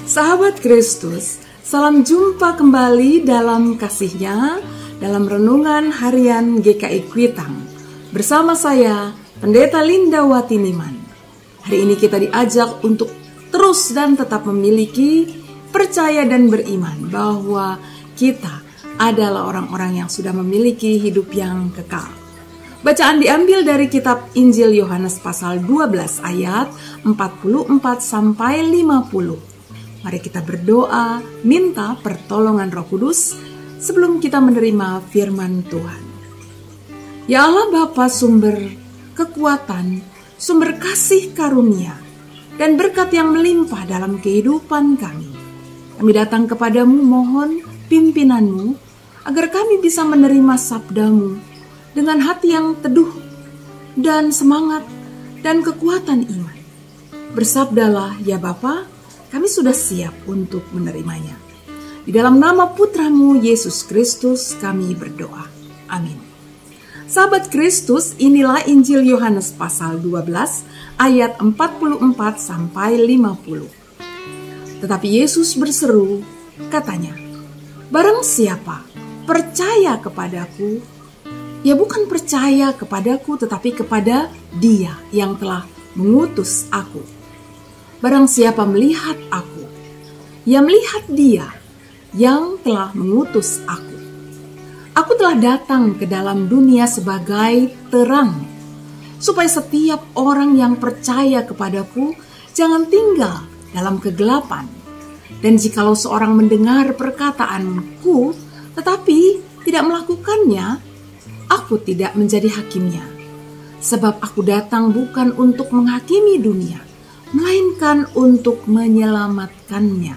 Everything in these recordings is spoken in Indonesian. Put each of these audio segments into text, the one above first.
Sahabat Kristus, salam jumpa kembali dalam kasih-Nya dalam renungan harian GKI Kuitang. Bersama saya, Pendeta Linda Watiniman. Hari ini kita diajak untuk terus dan tetap memiliki percaya dan beriman bahwa kita adalah orang-orang yang sudah memiliki hidup yang kekal. Bacaan diambil dari kitab Injil Yohanes pasal 12 ayat 44 sampai 50. Mari kita berdoa, minta pertolongan Roh Kudus sebelum kita menerima firman Tuhan. Ya Allah Bapa, sumber kekuatan, sumber kasih karunia, dan berkat yang melimpah dalam kehidupan kami. Kami datang kepadamu mohon pimpinanmu, agar kami bisa menerima sabdamu dengan hati yang teduh dan semangat dan kekuatan iman. Bersabdalah ya Bapa, kami sudah siap untuk menerimanya. Di dalam nama Putramu Yesus Kristus kami berdoa. Amin. Sahabat Kristus, inilah Injil Yohanes pasal 12 ayat 44 sampai 50. Tetapi Yesus berseru, katanya, barang siapa percaya kepadaku, ya bukan percaya kepadaku tetapi kepada Dia yang telah mengutus aku. Barang siapa melihat aku, ya melihat Dia yang telah mengutus aku. Aku telah datang ke dalam dunia sebagai terang, supaya setiap orang yang percaya kepadaku jangan tinggal dalam kegelapan. Dan jikalau seorang mendengar perkataanku, tetapi tidak melakukannya, aku tidak menjadi hakimnya. Sebab aku datang bukan untuk menghakimi dunia, melainkan untuk menyelamatkannya.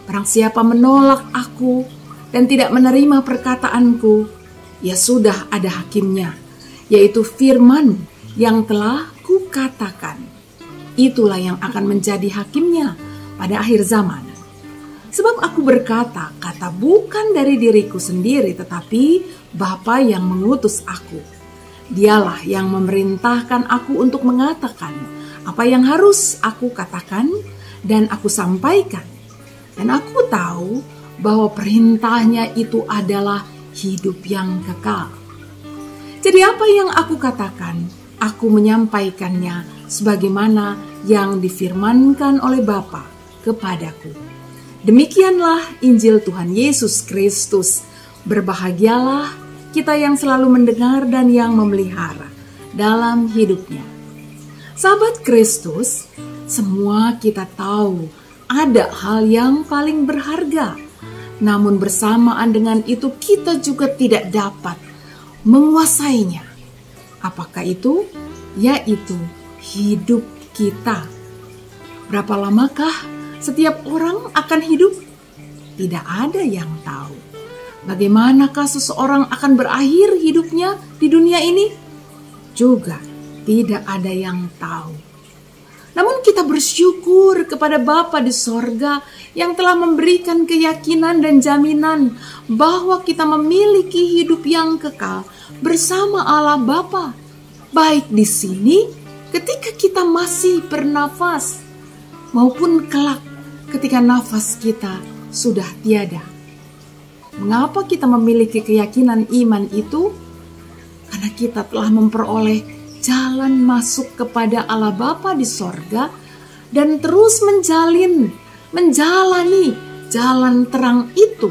Barang siapa menolak aku dan tidak menerima perkataanku, ya sudah ada hakimnya, yaitu firman yang telah kukatakan. Itulah yang akan menjadi hakimnya pada akhir zaman. Sebab aku berkata, kata bukan dari diriku sendiri, tetapi Bapa yang mengutus aku. Dialah yang memerintahkan aku untuk mengatakan apa yang harus aku katakan dan aku sampaikan. Dan aku tahu bahwa perintahnya itu adalah hidup yang kekal. Jadi apa yang aku katakan, aku menyampaikannya sebagaimana yang difirmankan oleh Bapa kepadaku. Demikianlah Injil Tuhan Yesus Kristus. Berbahagialah kita yang selalu mendengar dan yang memelihara dalam hidupnya. Sahabat Kristus, semua kita tahu ada hal yang paling berharga. Namun bersamaan dengan itu kita juga tidak dapat menguasainya. Apakah itu? Yaitu hidup kita. Berapa lamakah setiap orang akan hidup? Tidak ada yang tahu. Bagaimanakah seseorang akan berakhir hidupnya di dunia ini? Juga tidak ada yang tahu. Namun kita bersyukur kepada Bapa di sorga yang telah memberikan keyakinan dan jaminan bahwa kita memiliki hidup yang kekal bersama Allah Bapa. Baik di sini ketika kita masih bernafas maupun kelak ketika nafas kita sudah tiada. Mengapa kita memiliki keyakinan iman itu? Karena kita telah memperoleh jalan masuk kepada Allah Bapa di sorga dan terus menjalani jalan terang itu.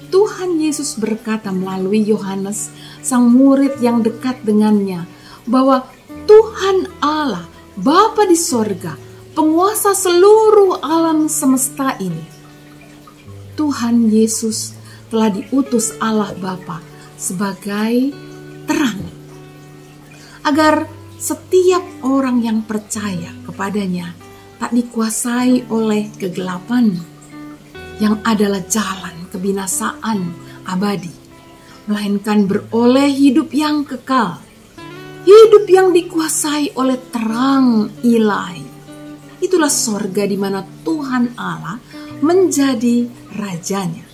Tuhan Yesus berkata melalui Yohanes, sang murid yang dekat dengannya, bahwa Tuhan Allah, Bapa di sorga, penguasa seluruh alam semesta ini. Tuhan Yesus telah diutus Allah Bapa sebagai terang, agar setiap orang yang percaya kepadanya tak dikuasai oleh kegelapan yang adalah jalan kebinasaan abadi, melainkan beroleh hidup yang kekal, hidup yang dikuasai oleh terang ilahi. Itulah sorga di mana Tuhan Allah menjadi rajanya.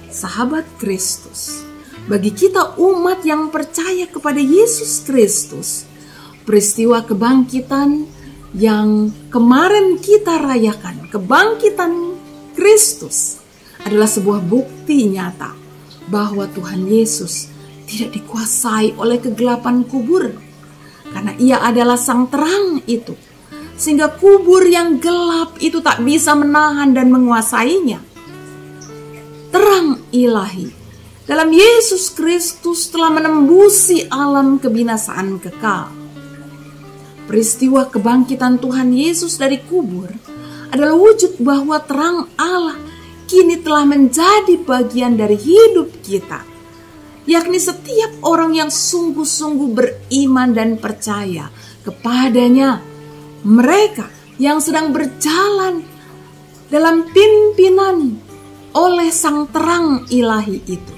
Sahabat Kristus, bagi kita umat yang percaya kepada Yesus Kristus, peristiwa kebangkitan yang kemarin kita rayakan, kebangkitan Kristus, adalah sebuah bukti nyata bahwa Tuhan Yesus tidak dikuasai oleh kegelapan kubur, karena Ia adalah sang terang itu, sehingga kubur yang gelap itu tak bisa menahan dan menguasainya. Terang ilahi dalam Yesus Kristus telah menembusi alam kebinasaan kekal. Peristiwa kebangkitan Tuhan Yesus dari kubur adalah wujud bahwa terang Allah kini telah menjadi bagian dari hidup kita, yakni setiap orang yang sungguh-sungguh beriman dan percaya kepadanya, mereka yang sedang berjalan dalam pimpinan oleh sang terang ilahi itu.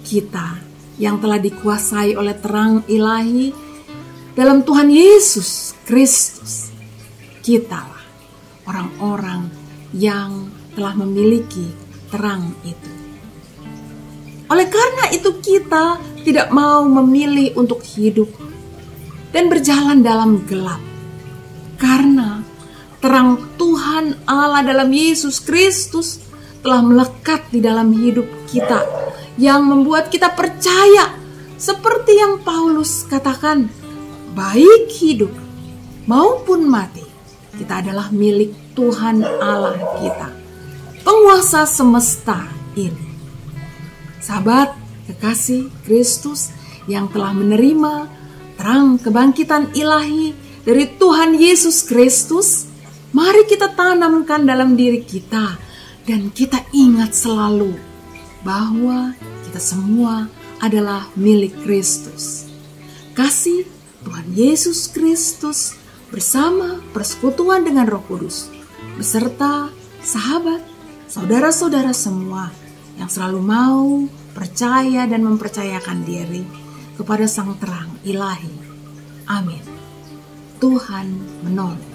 Kita yang telah dikuasai oleh terang ilahi dalam Tuhan Yesus Kristus, kitalah orang-orang yang telah memiliki terang itu. Oleh karena itu kita tidak mau memilih untuk hidup dan berjalan dalam gelap, karena terang Tuhan Allah dalam Yesus Kristus telah melekat di dalam hidup kita, yang membuat kita percaya seperti yang Paulus katakan, baik hidup maupun mati, kita adalah milik Tuhan Allah kita, penguasa semesta ini. Sahabat kekasih Kristus yang telah menerima terang kebangkitan ilahi dari Tuhan Yesus Kristus, mari kita tanamkan dalam diri kita dan kita ingat selalu bahwa kita semua adalah milik Kristus. Kasih Tuhan Yesus Kristus bersama persekutuan dengan Roh Kudus beserta sahabat, saudara-saudara semua yang selalu mau percaya dan mempercayakan diri kepada sang terang ilahi. Amin. Tuhan menolong.